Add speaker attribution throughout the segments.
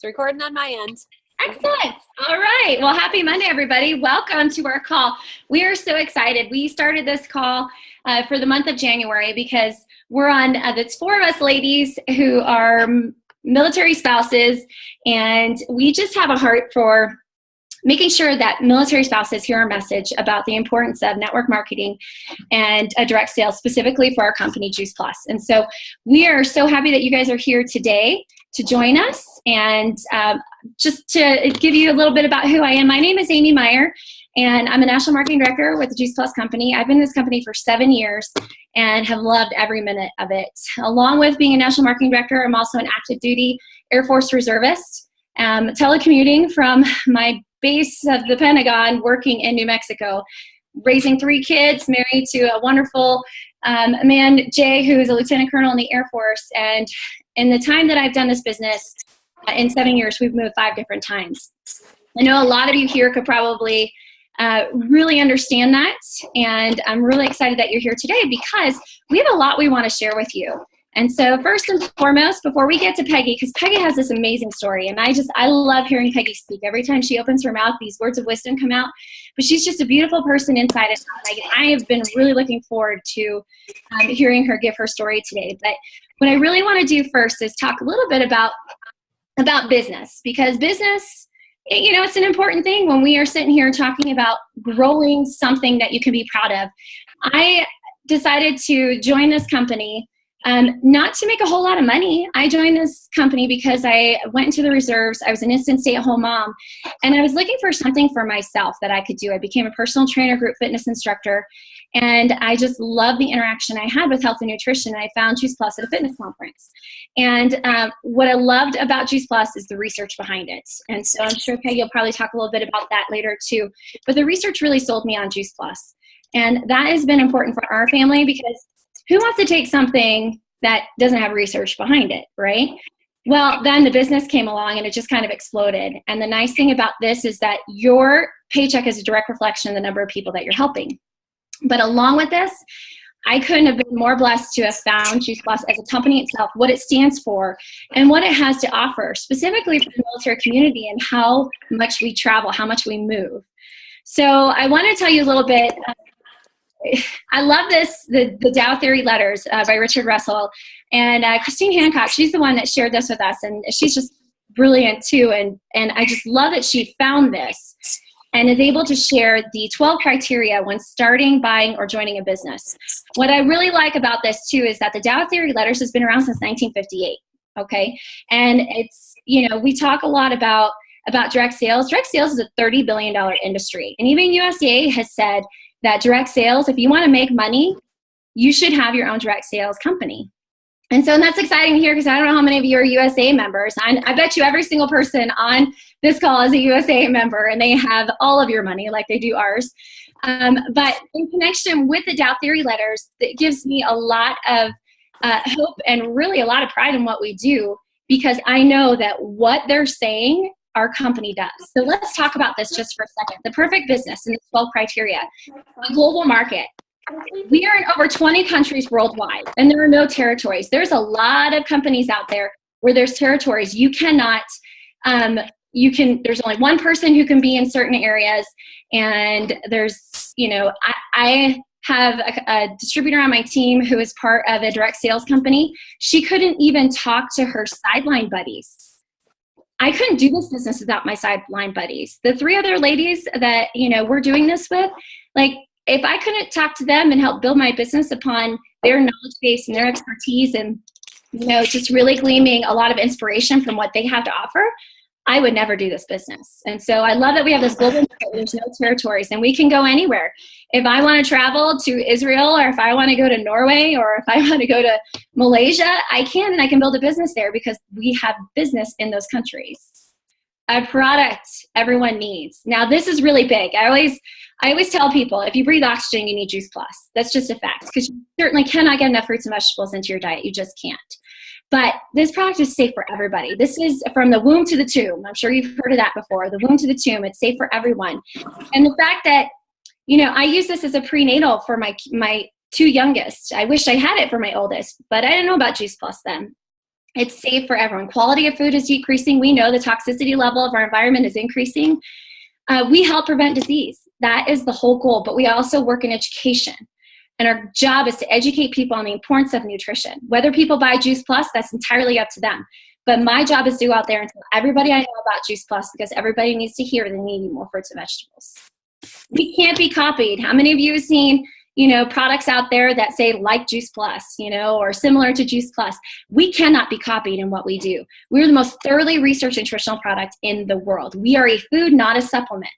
Speaker 1: It's recording on my end.
Speaker 2: Excellent. All right. Well, happy Monday, everybody. Welcome to our call. We are so excited. We started this call for the month of January because we're on, it's 4 of us ladies who are military spouses, and we just have a heart for making sure that military spouses hear our message about the importance of network marketing and direct sales, specifically for our company, Juice Plus. And so we are so happy that you guys are here today to join us. And just to give you a little bit about who I am, my name is Amy Meyer, and I'm a national marketing director with the Juice Plus company. I've been in this company for 7 years and have loved every minute of it. Along with being a national marketing director, I'm also an active duty Air Force reservist, telecommuting from my base of the Pentagon, working in New Mexico, raising 3 kids, married to a wonderful man, Jay, who is a lieutenant colonel in the Air Force. And in the time that I've done this business, in 7 years, we've moved 5 different times. I know a lot of you here could probably really understand that, and I'm really excited that you're here today because we have a lot we want to share with you. And so first and foremost, before we get to Peggy, because Peggy has this amazing story, and I love hearing Peggy speak. Every time she opens her mouth, these words of wisdom come out, but she's just a beautiful person inside and out. I have been really looking forward to hearing her give her story today. But what I really want to do first is talk a little bit about business, because business, you know, it's an important thing when we are sitting here talking about growing something that you can be proud of. I decided to join this company not to make a whole lot of money. I joined this company because I went into the reserves. I was an instant stay-at-home mom, and I was looking for something for myself that I could do. I became a personal trainer, group fitness instructor, and I just loved the interaction I had with health and nutrition. I found Juice Plus at a fitness conference. And what I loved about Juice Plus is the research behind it. And so I'm sure Peggy will probably talk a little bit about that later too. But the research really sold me on Juice Plus. And that has been important for our family, because who wants to take something that doesn't have research behind it, right? Well, then the business came along and it just kind of exploded. And the nice thing about this is that your paycheck is a direct reflection of the number of people that you're helping. But along with this, I couldn't have been more blessed to have found Juice Plus as a company itself, what it stands for, and what it has to offer, specifically for the military community and how much we travel, how much we move. So I want to tell you a little bit. I love this, the Dow Theory Letters by Richard Russell. And Christine Hancock, she's the one that shared this with us, and she's just brilliant too. And I just love that she found this and is able to share the 12 criteria when starting, buying, or joining a business. What I really like about this too is that the Dow Theory Letters has been around since 1958, okay? And it's, you know, we talk a lot about direct sales. Direct sales is a $30 billion industry. And even USDA has said that direct sales, if you want to make money, you should have your own direct sales company. And so that's exciting to hear, because I don't know how many of you are USA members. I bet you every single person on this call is a USA member, and they have all of your money like they do ours. But in connection with the Dow Theory Letters, it gives me a lot of hope and really a lot of pride in what we do, because I know that what they're saying our company does. So let's talk about this just for a second. The perfect business and the 12 criteria. The global market. We are in over 20 countries worldwide, and there are no territories. There's a lot of companies out there where there's territories. You cannot, there's only one person who can be in certain areas, and there's, you know, I have a distributor on my team who is part of a direct sales company. She couldn't even talk to her sideline buddies. I couldn't do this business without my sideline buddies. The 3 other ladies that, you know, we're doing this with, like, if I couldn't talk to them and help build my business upon their knowledge base and their expertise and, you know, just really gleaming a lot of inspiration from what they have to offer, I would never do this business. And so I love that we have this global market where there's no territories, and we can go anywhere. If I want to travel to Israel, or if I want to go to Norway, or if I want to go to Malaysia, I can, and I can build a business there because we have business in those countries. A product everyone needs. Now, this is really big. I always tell people, if you breathe oxygen, you need Juice Plus. That's just a fact, because you certainly cannot get enough fruits and vegetables into your diet. You just can't. But this product is safe for everybody. This is from the womb to the tomb. I'm sure you've heard of that before. The womb to the tomb. It's safe for everyone. And the fact that, you know, I use this as a prenatal for my 2 youngest. I wish I had it for my oldest, but I didn't know about Juice Plus then. It's safe for everyone. Quality of food is decreasing. We know the toxicity level of our environment is increasing. We help prevent disease. That is the whole goal, but we also work in education. And our job is to educate people on the importance of nutrition. Whether people buy Juice Plus, that's entirely up to them. But my job is to go out there and tell everybody I know about Juice Plus, because everybody needs to hear they need more fruits and vegetables. We can't be copied. How many of you have seen, products out there that say like Juice Plus, or similar to Juice Plus? We cannot be copied in what we do. We're the most thoroughly researched nutritional product in the world. We are a food, not a supplement.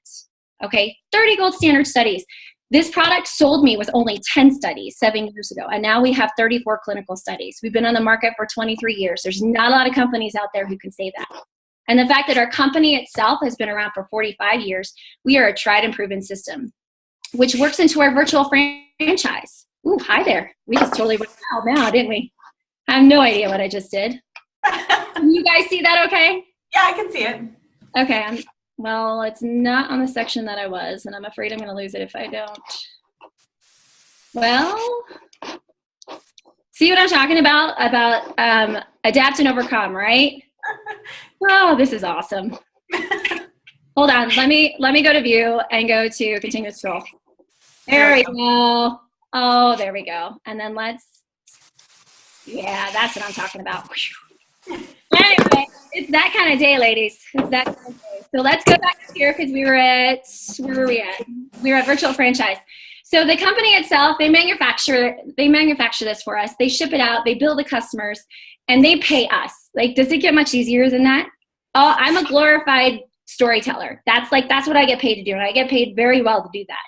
Speaker 2: Okay, 30 gold standard studies. This product sold me with only 10 studies 7 years ago, and now we have 34 clinical studies. We've been on the market for 23 years. There's not a lot of companies out there who can say that. And the fact that our company itself has been around for 45 years, we are a tried and proven system, which works into our virtual franchise. Ooh, hi there. We just totally went out now, didn't we? I have no idea what I just did. Can you guys see that okay?
Speaker 1: Yeah, I can see it.
Speaker 2: Okay, well, it's not on the section that I was, and I'm afraid I'm going to lose it if I don't. Well, see what I'm talking about? About adapt and overcome, right? Oh, this is awesome. Hold on. Let me go to view and go to continuous scroll. There we go. Oh, there we go. And then yeah, that's what I'm talking about. Anyway, it's that kind of day, ladies. It's that kind of day. So let's go back here because we were at, where were we at? We were at virtual franchise. So the company itself, they manufacture this for us. They ship it out, they bill the customers, and they pay us. Like, does it get much easier than that? Oh, I'm a glorified storyteller. That's what I get paid to do, and I get paid very well to do that.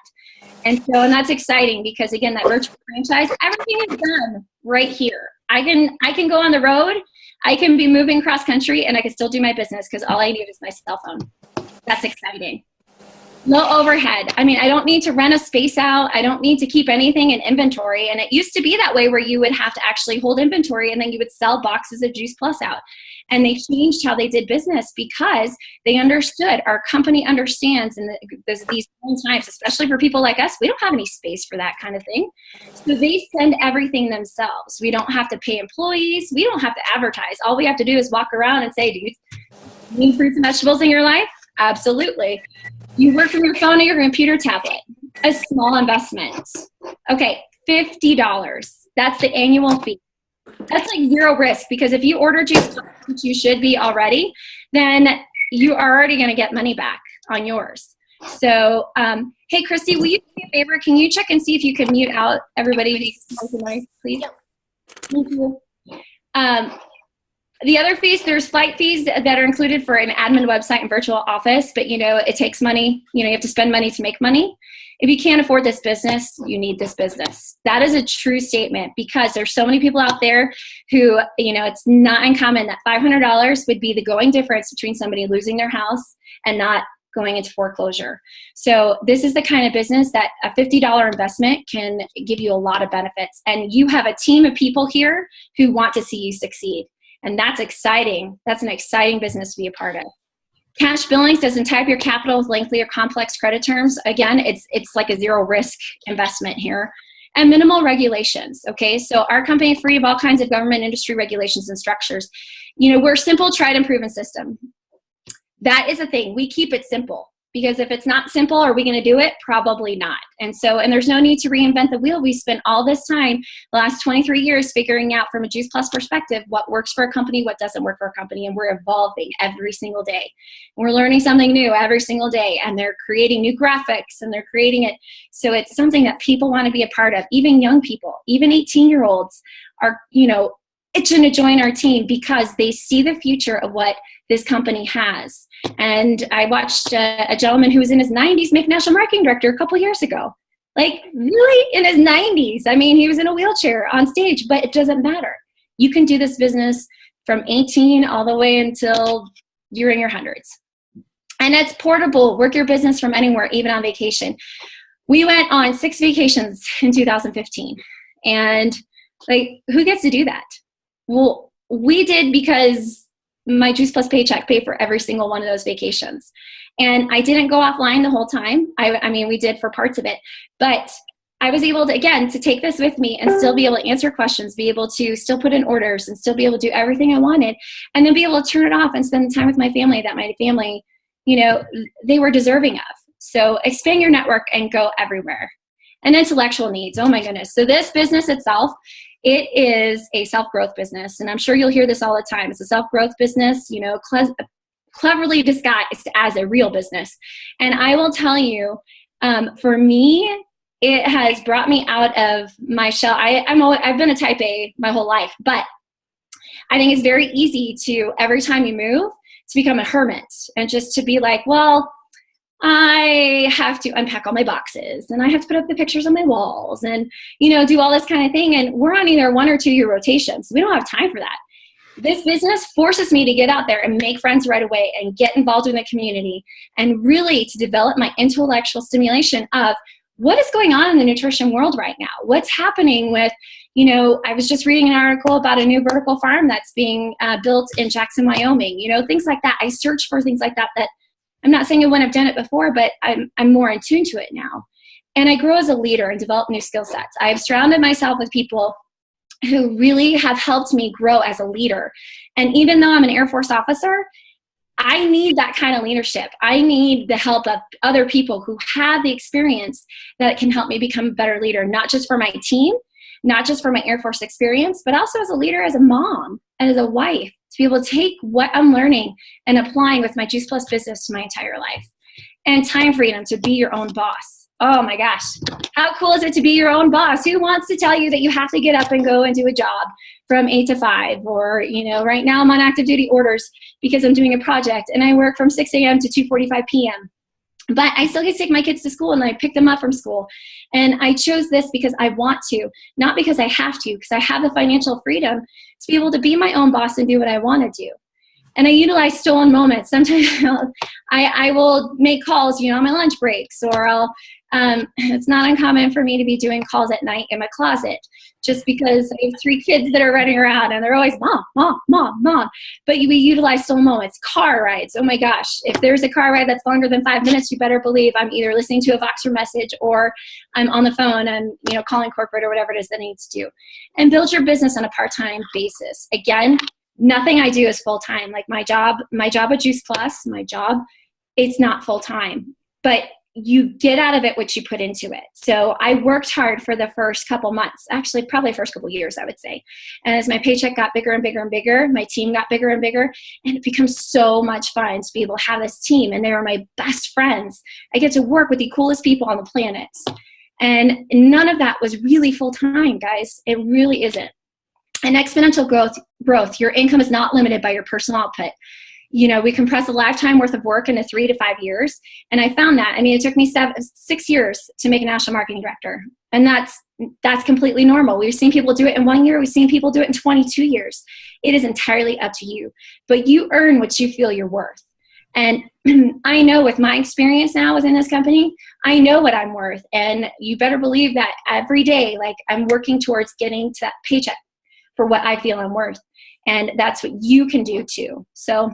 Speaker 2: And that's exciting because, again, that virtual franchise, everything is done right here. I can go on the road, I can be moving cross country, and I can still do my business because all I need is my cell phone. That's exciting. Low overhead. I mean, I don't need to rent a space out. I don't need to keep anything in inventory. And it used to be that way where you would have to actually hold inventory and then you would sell boxes of Juice Plus out. And they changed how they did business because they understood, our company understands in these times, especially for people like us, we don't have any space for that kind of thing. So they send everything themselves. We don't have to pay employees. We don't have to advertise. All we have to do is walk around and say, do you need fruits and vegetables in your life? Absolutely. You work from your phone or your computer tablet. A small investment. Okay, $50. That's the annual fee. That's like zero risk because if you order Juice, which you should be already, then you are already going to get money back on yours. So, hey, Christy, will you do me a favor? Can you check and see if you can mute out everybody, please? Yep. Thank you. The other fees, there's flight fees that are included for an admin website and virtual office, but it takes money. You have to spend money to make money. If you can't afford this business, you need this business. That is a true statement because there's so many people out there who, it's not uncommon that $500 would be the going difference between somebody losing their house and not going into foreclosure. So this is the kind of business that a $50 investment can give you a lot of benefits. And you have a team of people here who want to see you succeed. And that's exciting. That's an exciting business to be a part of. Cash billings doesn't tie up your capital with lengthy or complex credit terms. Again, it's like a zero risk investment here. And minimal regulations, okay? So our company is free of all kinds of government industry regulations and structures. We're a simple, tried and proven system. That is a thing. We keep it simple. Because if it's not simple, are we going to do it? Probably not. And there's no need to reinvent the wheel. We spent all this time, the last 23 years, figuring out from a Juice Plus perspective what works for a company, what doesn't work for a company, and we're evolving every single day. And we're learning something new every single day, and they're creating new graphics, and they're creating it so it's something that people want to be a part of. Even young people, even 18-year-olds are, itching to join our team because they see the future of what this company has. And I watched a gentleman who was in his 90s make national marketing director a couple years ago. Like, really? In his 90s? I mean, he was in a wheelchair on stage, but it doesn't matter. You can do this business from 18 all the way until you're in your hundreds. And it's portable. Work your business from anywhere, even on vacation. We went on 6 vacations in 2015. And who gets to do that? Well, we did because my Juice Plus paycheck paid for every single one of those vacations. And I didn't go offline the whole time. I mean, we did for parts of it. But I was able to, again, to take this with me and still be able to answer questions, be able to still put in orders and still be able to do everything I wanted, and then be able to turn it off and spend time with my family that my family, they were deserving of. So expand your network and go everywhere. And intellectual needs. Oh my goodness. So this business itself, it is a self-growth business. And I'm sure you'll hear this all the time. It's a self-growth business, cleverly disguised as a real business. And I will tell you, for me, it has brought me out of my shell. I've been a type A my whole life, but I think it's very easy to, every time you move, to become a hermit and just to be like, well, I have to unpack all my boxes and I have to put up the pictures on my walls and, do all this kind of thing. And we're on either 1 or 2 year rotations. We don't have time for that. This business forces me to get out there and make friends right away and get involved in the community and really to develop my intellectual stimulation of what is going on in the nutrition world right now? What's happening with, I was just reading an article about a new vertical farm that's being built in Jackson, Wyoming, things like that. I search for things like that I'm not saying I wouldn't have done it before, but I'm more in tune to it now. And I grow as a leader and develop new skill sets. I've surrounded myself with people who really have helped me grow as a leader. And even though I'm an Air Force officer, I need that kind of leadership. I need the help of other people who have the experience that can help me become a better leader, not just for my team, not just for my Air Force experience, but also as a leader, as a mom, and as a wife, to be able to take what I'm learning and applying with my Juice Plus business to my entire life. And time freedom to be your own boss. Oh my gosh. How cool is it to be your own boss? Who wants to tell you that you have to get up and go and do a job from 8 to 5? Or, right now I'm on active duty orders because I'm doing a project and I work from 6 a.m. to 2:45 p.m. But I still get to take my kids to school and I pick them up from school. And I chose this because I want to, not because I have to, because I have the financial freedom to be able to be my own boss and do what I want to do. And I utilize stolen moments. Sometimes I will make calls, on my lunch breaks, or it's not uncommon for me to be doing calls at night in my closet just because I have 3 kids that are running around and they're always, mom, mom, mom, mom. But we utilize stolen moments. Car rides. Oh my gosh. If there's a car ride that's longer than 5 minutes, you better believe I'm either listening to a Voxer message or I'm on the phone and, calling corporate or whatever it is that I need to do. And build your business on a part-time basis. Again, nothing I do is full-time. Like my job at Juice Plus, it's not full-time, but you get out of it what you put into it. So I worked hard for the first couple months, actually probably the first couple years, I would say. And as my paycheck got bigger and bigger and bigger, my team got bigger and bigger, and it becomes so much fun to be able to have this team, and they are my best friends. I get to work with the coolest people on the planet. And none of that was really full-time, guys. It really isn't. And exponential growth, your income is not limited by your personal output. We compress a lifetime worth of work into 3 to 5 years. And I found that. It took me 6 years to make a national marketing director. And that's completely normal. We've seen people do it in 1 year. We've seen people do it in 22 years. It is entirely up to you. But you earn what you feel you're worth. And I know with my experience now within this company, I know what I'm worth. And you better believe that every day, I'm working towards getting to that paycheck for what I feel I'm worth. And that's what you can do too. So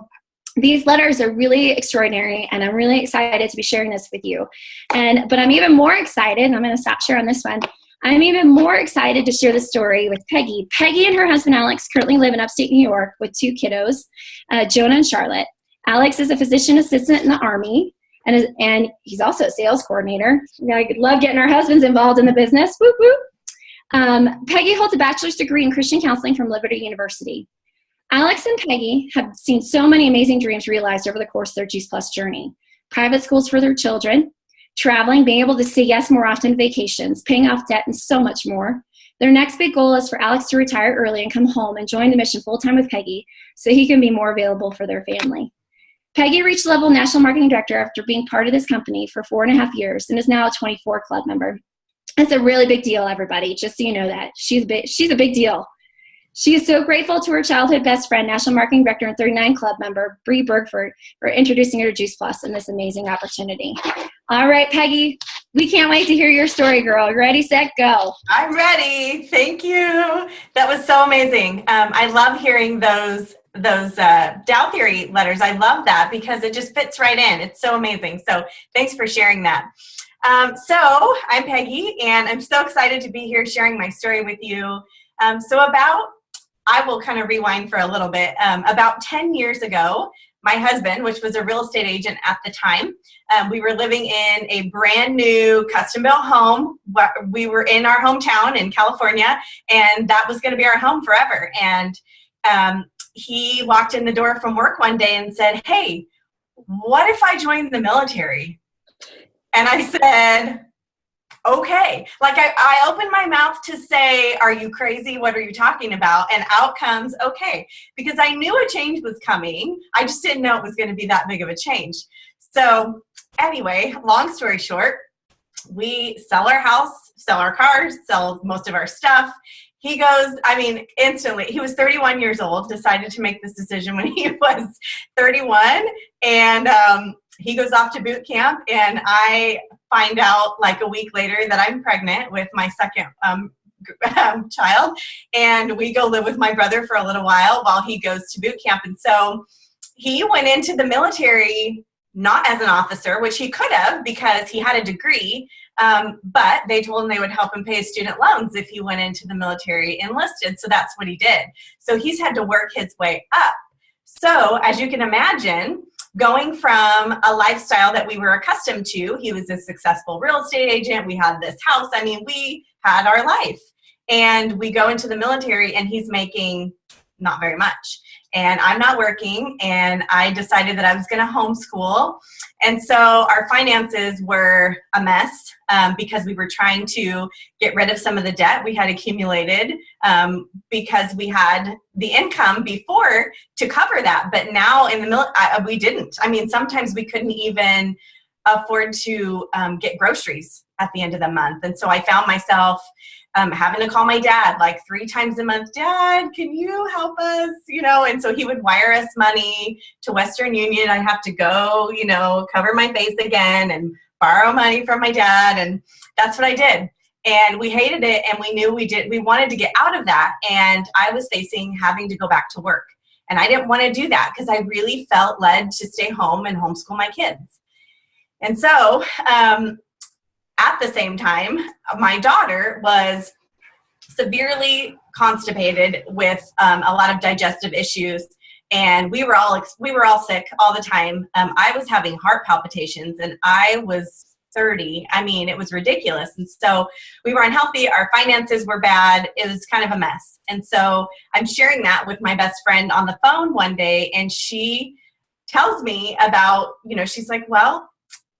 Speaker 2: these letters are really extraordinary, and I'm really excited to be sharing this with you. But I'm even more excited, and I'm going to stop sharing this one. I'm even more excited to share the story with Peggy. Peggy and her husband, Alex, currently live in upstate New York with 2 kiddos, Jonah and Charlotte. Alex is a physician assistant in the Army, and he's also a sales coordinator. I love getting our husbands involved in the business. Whoop, whoop. Peggy holds a bachelor's degree in Christian counseling from Liberty University. Alex and Peggy have seen so many amazing dreams realized over the course of their Juice Plus journey. Private schools for their children, traveling, being able to say yes more often to vacations, paying off debt, and so much more. Their next big goal is for Alex to retire early and come home and join the mission full-time with Peggy so he can be more available for their family. Peggy reached level national marketing director after being part of this company for 4.5 years and is now a 24 club member. That's a really big deal, everybody, just so you know that. She's a big deal. She is so grateful to her childhood best friend, National Marketing Director and 39 Club member, Bree Bergford, for introducing her to Juice Plus and this amazing opportunity. All right, Peggy, we can't wait to hear your story, girl. You ready, set, go.
Speaker 1: I'm ready. Thank you. That was so amazing. I love hearing those Dow theory letters. I love that because it just fits right in. It's so amazing. So thanks for sharing that. So I'm Peggy, and I'm so excited to be here sharing my story with you. I will kind of rewind for a little bit. About 10 years ago, my husband, which was a real estate agent at the time, we were living in a brand new custom-built home. We were in our hometown in California, and that was going to be our home forever. And he walked in the door from work one day and said, "Hey, what if I joined the military?" And I said, okay. Like I opened my mouth to say, "Are you crazy? What are you talking about?" And out comes, okay. Because I knew a change was coming. I just didn't know it was going to be that big of a change. So anyway, long story short, we sell our house, sell our cars, sell most of our stuff. He goes, instantly, he was 31 years old, decided to make this decision when he was 31. And he goes off to boot camp, and I find out like a week later that I'm pregnant with my second child. And we go live with my brother for a little while he goes to boot camp. And so he went into the military not as an officer, which he could have because he had a degree, but they told him they would help him pay his student loans if he went into the military enlisted. So that's what he did. So he's had to work his way up. So as you can imagine, going from a lifestyle that we were accustomed to, he was a successful real estate agent, we had this house, we had our life. And we go into the military and he's making not very much. And I'm not working, and I decided that I was going to homeschool. And so our finances were a mess because we were trying to get rid of some of the debt we had accumulated because we had the income before to cover that. But now in the we didn't. Sometimes we couldn't even afford to get groceries at the end of the month. And so I found myself having to call my dad like 3 times a month. "Dad, can you help us?" And so he would wire us money to Western Union. I have to go, cover my face again and borrow money from my dad. And that's what I did. And we hated it. And we knew we wanted to get out of that. And I was facing having to go back to work. And I didn't want to do that because I really felt led to stay home and homeschool my kids. And so, at the same time, my daughter was severely constipated with a lot of digestive issues, and we were all sick all the time. I was having heart palpitations, and I was 30. It was ridiculous. And so we were unhealthy. Our finances were bad. It was kind of a mess. And so I'm sharing that with my best friend on the phone one day, and she tells me about, she's like, "Well,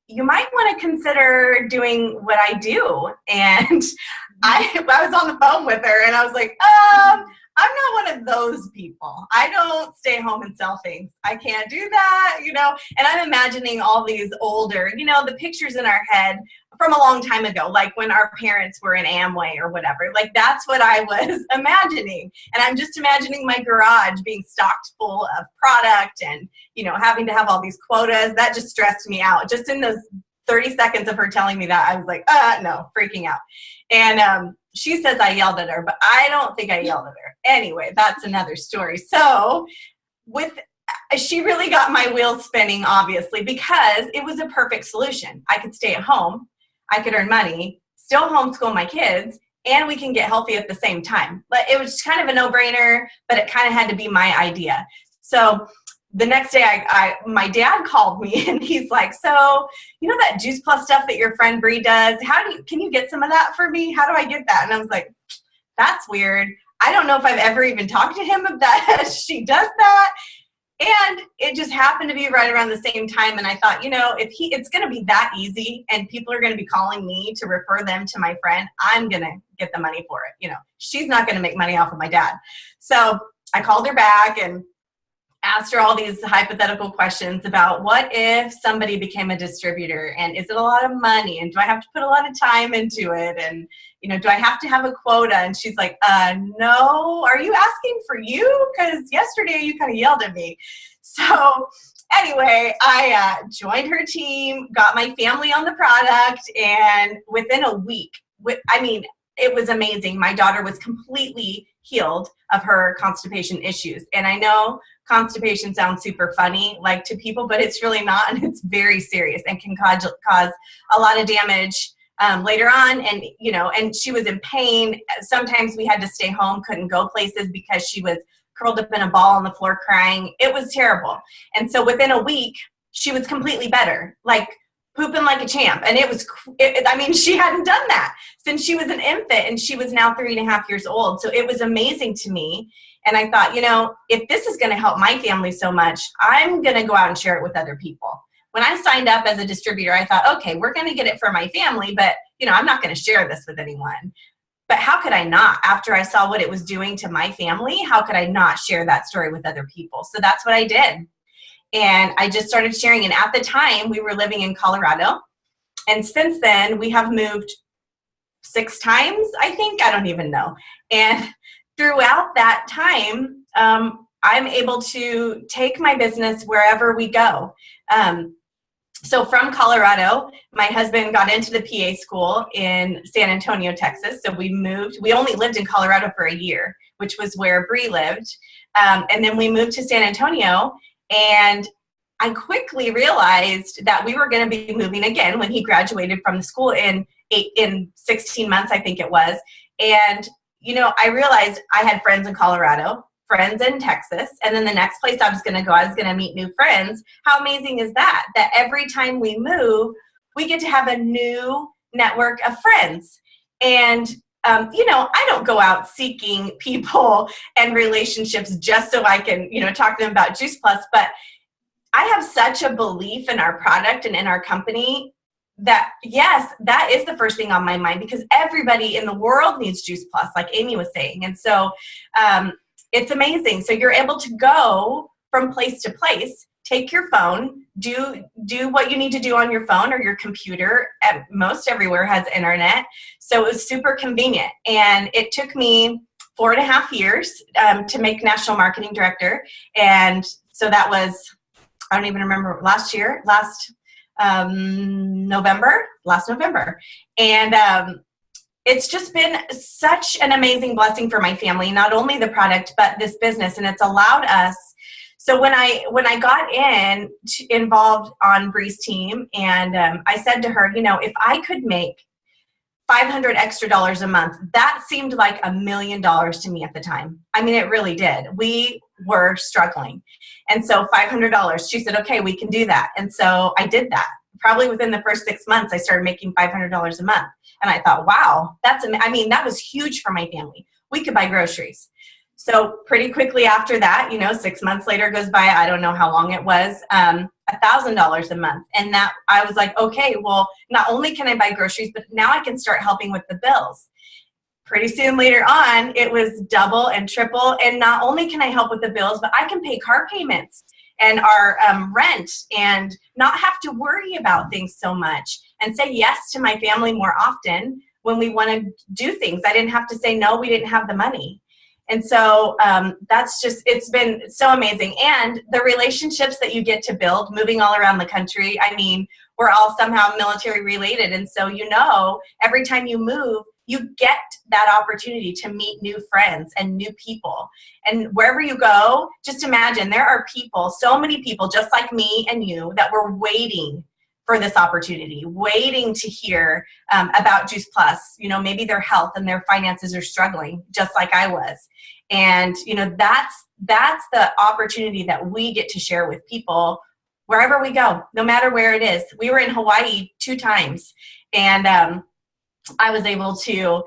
Speaker 1: you might want to consider doing what I do." And I was on the phone with her, and I was like, I'm not one of those people. I don't stay home and sell things. I can't do that, And I'm imagining all these older, the pictures in our head from a long time ago, like when our parents were in Amway or whatever. Like that's what I was imagining. And I'm just imagining my garage being stocked full of product and, having to have all these quotas. That just stressed me out. Just in those 30 seconds of her telling me that, I was like, no, freaking out. And she says I yelled at her, but I don't think I yelled at her. Anyway, that's another story. So she really got my wheels spinning, obviously, because it was a perfect solution. I could stay at home, I could earn money, still homeschool my kids, and we can get healthy at the same time. But it was kind of a no-brainer, but it kind of had to be my idea. So the next day, my dad called me, and he's like, "So, that Juice Plus stuff that your friend Bree does, can you get some of that for me? How do I get that?" And I was like, "That's weird. I don't know if I've ever even talked to him about that. She does that." And it just happened to be right around the same time. And I thought, it's going to be that easy and people are going to be calling me to refer them to my friend, I'm going to get the money for it. She's not going to make money off of my dad. So I called her back and asked her all these hypothetical questions about what if somebody became a distributor, and is it a lot of money, and do I have to put a lot of time into it, and do I have to have a quota? And she's like, no, are you asking for you? Because yesterday you kind of yelled at me. So anyway, I joined her team, got my family on the product, and within a week, it was amazing. My daughter was completely healed of her constipation issues. And I know constipation sounds super funny, like to people, but it's really not. And it's very serious and can cause a lot of damage later on. And, and she was in pain. Sometimes we had to stay home, couldn't go places because she was curled up in a ball on the floor crying. It was terrible. And so within a week, she was completely better, like pooping like a champ. And she hadn't done that since she was an infant, and she was now 3.5 years old. So it was amazing to me. And I thought, if this is going to help my family so much, I'm going to go out and share it with other people. When I signed up as a distributor, I thought, okay, we're going to get it for my family, but I'm not going to share this with anyone. But how could I not? After I saw what it was doing to my family, how could I not share that story with other people? So that's what I did. And I just started sharing. And at the time, we were living in Colorado. And since then, we have moved 6 times, I think. I don't even know. And throughout that time, I'm able to take my business wherever we go. So from Colorado, my husband got into the PA school in San Antonio, Texas. So we moved. We only lived in Colorado for a year, which was where Bree lived. And then we moved to San Antonio. And I quickly realized that we were going to be moving again when he graduated from the school in 16 months, I think it was. And, I realized I had friends in Colorado, friends in Texas, and then the next place I was going to go, I was going to meet new friends. How amazing is that? That every time we move, we get to have a new network of friends. And I don't go out seeking people and relationships just so I can, talk to them about Juice Plus, but I have such a belief in our product and in our company that, yes, that is the first thing on my mind, because everybody in the world needs Juice Plus, like Amy was saying. And so it's amazing. So you're able to go from place to place, take your phone, do what you need to do on your phone or your computer. Most everywhere has internet. So it was super convenient. And it took me 4.5 years to make national marketing director. And so that was, I don't even remember, last November. And it's just been such an amazing blessing for my family, not only the product, but this business. And it's allowed us. So when I got involved on Bree's team, and I said to her, if I could make $500 extra a month, that seemed like $1 million to me at the time. I mean, it really did. We were struggling. And so $500, she said, okay, we can do that. And so I did that. Probably within the first 6 months, I started making $500 a month. And I thought, wow, that was huge for my family. We could buy groceries. So pretty quickly after that, 6 months later goes by, I don't know how long it was, $1,000 a month. And that I was like, okay, well, not only can I buy groceries, but now I can start helping with the bills. Pretty soon later on, it was double and triple. And not only can I help with the bills, but I can pay car payments and our rent and not have to worry about things so much and say yes to my family more often when we want to do things. I didn't have to say no, we didn't have the money. And so it's been so amazing. And the relationships that you get to build moving all around the country, I mean, we're all somehow military related. And so, every time you move, you get that opportunity to meet new friends and new people. And wherever you go, just imagine there are people, so many people just like me and you, that were waiting for this opportunity, waiting to hear about Juice Plus. Maybe their health and their finances are struggling just like I was. And, that's the opportunity that we get to share with people wherever we go, no matter where it is. We were in Hawaii 2 times, and I was able to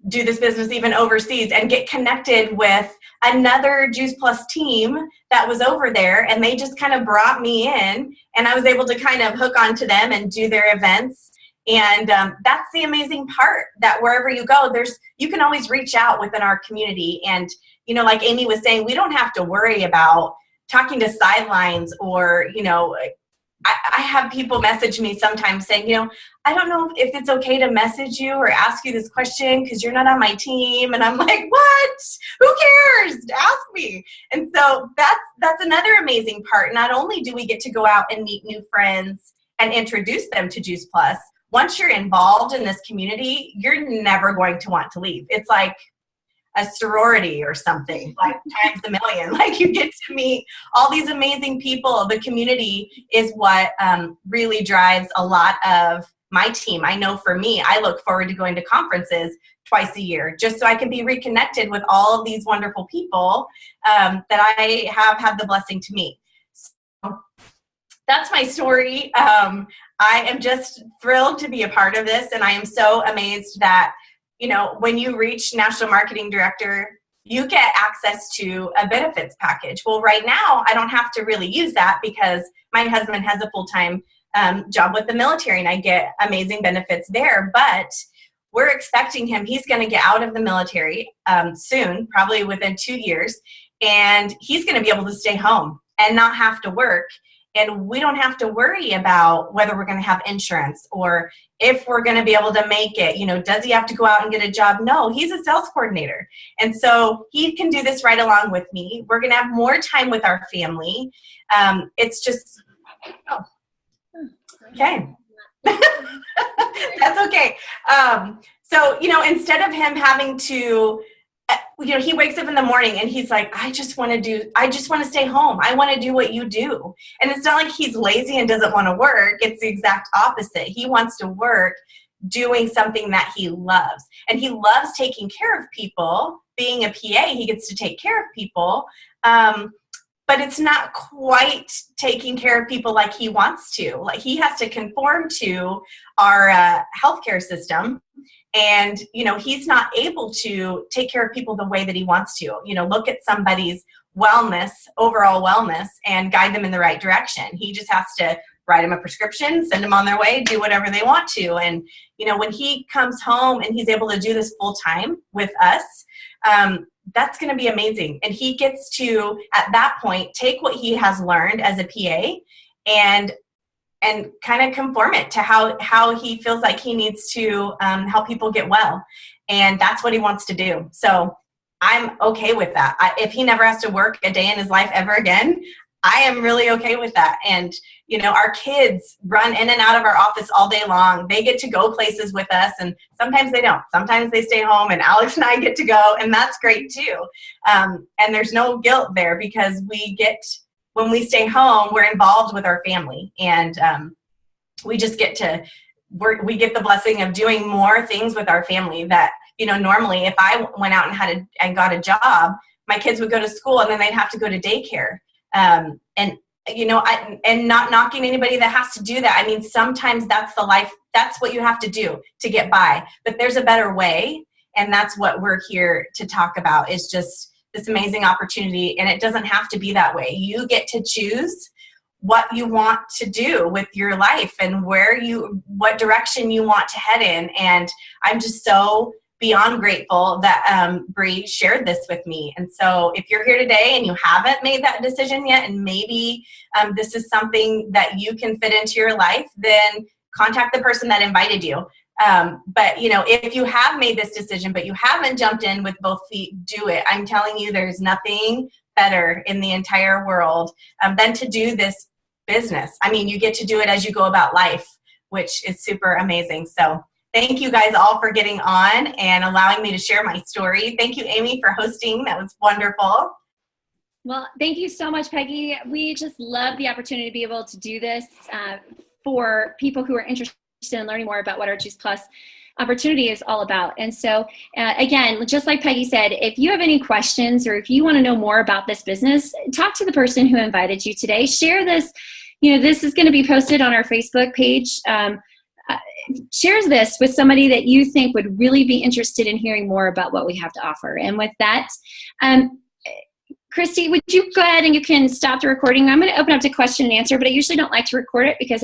Speaker 1: do this business even overseas and get connected with another Juice Plus team that was over there, and they just kind of brought me in, and I was able to kind of hook onto them and do their events. And that's the amazing part, that wherever you go, you can always reach out within our community. And, like Amy was saying, we don't have to worry about talking to sidelines or, I have people message me sometimes saying, I don't know if it's okay to message you or ask you this question because you're not on my team. And I'm like, what? Who cares? Ask me. And so that's another amazing part. Not only do we get to go out and meet new friends and introduce them to Juice Plus, once you're involved in this community, you're never going to want to leave. It's like a sorority or something, like times a million. Like you get to meet all these amazing people. The community is what really drives a lot of my team. I know for me, I look forward to going to conferences twice a year just so I can be reconnected with all of these wonderful people that I have had the blessing to meet. So that's my story. I am just thrilled to be a part of this, and I am so amazed that, you know, when you reach National Marketing Director, you get access to a benefits package. Well, right now, I don't have to really use that because my husband has a full-time job with the military, and I get amazing benefits there. But we're expecting him, he's going to get out of the military soon, probably within 2 years, and he's going to be able to stay home and not have to work. And we don't have to worry about whether we're going to have insurance or if we're going to be able to make it. You know, does he have to go out and get a job? No, he's a sales coordinator. And so he can do this right along with me. We're going to have more time with our family. It's just, okay. That's okay. So, you know, instead of him having to, you know, he wakes up in the morning and he's like, I just want to stay home. I want to do what you do. And it's not like he's lazy and doesn't want to work. It's the exact opposite. He wants to work doing something that he loves. And he loves taking care of people. Being a PA, he gets to take care of people. But it's not quite taking care of people like he wants to. Like he has to conform to our healthcare system. And, you know, he's not able to take care of people the way that he wants to, you know, look at somebody's wellness, overall wellness, and guide them in the right direction. He just has to write them a prescription, send them on their way, do whatever they want to. And, you know, when he comes home and he's able to do this full time with us, that's going to be amazing. And he gets to, at that point, take what he has learned as a PA and kind of conform it to how he feels like he needs to help people get well. And that's what he wants to do. So I'm okay with that. If he never has to work a day in his life ever again, I am really okay with that. And, you know, our kids run in and out of our office all day long. They get to go places with us, and sometimes they don't. Sometimes they stay home, and Alex and I get to go, and that's great too. And there's no guilt there because when we stay home, we're involved with our family, and we just get we get the blessing of doing more things with our family that, you know, normally if I went out and got a job, my kids would go to school and then they'd have to go to daycare. And, you know, and not knocking anybody that has to do that. I mean, sometimes that's the life, that's what you have to do to get by, but there's a better way. And that's what we're here to talk about, is just this amazing opportunity. And it doesn't have to be that way. You get to choose what you want to do with your life and what direction you want to head in. And I'm just so beyond grateful that Bree shared this with me. And so if you're here today and you haven't made that decision yet, and maybe this is something that you can fit into your life, then contact the person that invited you. But, you know, if you have made this decision, but you haven't jumped in with both feet, do it. I'm telling you, there's nothing better in the entire world than to do this business. I mean, you get to do it as you go about life, which is super amazing. So thank you guys all for getting on and allowing me to share my story. Thank you, Amy, for hosting. That was wonderful.
Speaker 2: Well, thank you so much, Peggy. We just love the opportunity to be able to do this for people who are interested in learning more about what our Juice Plus opportunity is all about. And so again, just like Peggy said, if you have any questions or if you want to know more about this business, talk to the person who invited you today. Share this. You know, this is going to be posted on our Facebook page. Shares this with somebody that you think would really be interested in hearing more about what we have to offer. And with that, Christy, would you go ahead and you can stop the recording? I'm going to open up to question and answer, but I usually don't like to record it because